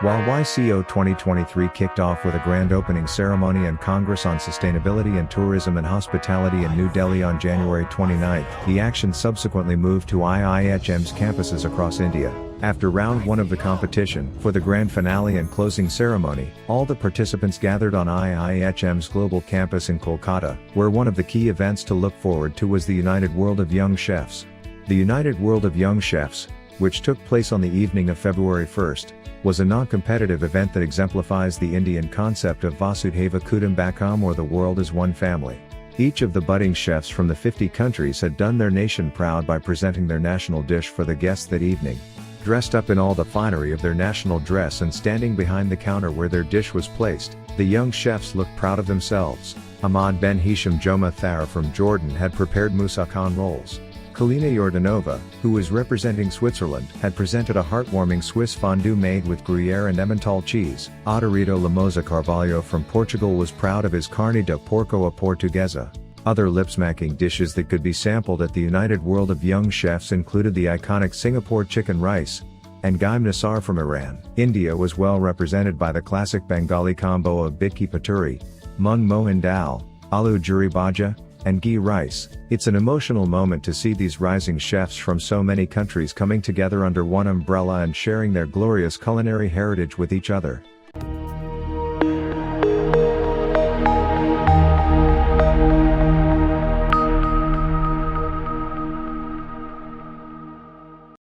While YCO 2023 kicked off with a grand opening ceremony and Congress on Sustainability and Tourism and Hospitality in New Delhi on January 29, the action subsequently moved to IIHM's campuses across India. After round 1 of the competition, for the grand finale and closing ceremony, all the participants gathered on IIHM's global campus in Kolkata, where one of the key events to look forward to was the United World of Young Chefs. The United World of Young Chefs, which took place on the evening of February 1st, was a non-competitive event that exemplifies the Indian concept of Vasudhaiva Kutumbakam, or the world as one family. Each of the budding chefs from the 50 countries had done their nation proud by presenting their national dish for the guests that evening. Dressed up in all the finery of their national dress and standing behind the counter where their dish was placed, the young chefs looked proud of themselves. Ahmad Ben Hisham Joma Thar from Jordan had prepared moussakhan rolls. Kalina Yordanova, who was representing Switzerland, had presented a heartwarming Swiss fondue made with Gruyere and Emmental cheese. Adorito Lamosa Carvalho from Portugal was proud of his carne de porco à portuguesa. Other lip-smacking dishes that could be sampled at the United World of Young Chefs included the iconic Singapore chicken rice, and Gaim Nasar from Iran. India was well represented by the classic Bengali combo of bitki paturi, mung mohan dal, aloo juri bhaja, and ghee rice. It's an emotional moment to see these rising chefs from so many countries coming together under one umbrella and sharing their glorious culinary heritage with each other.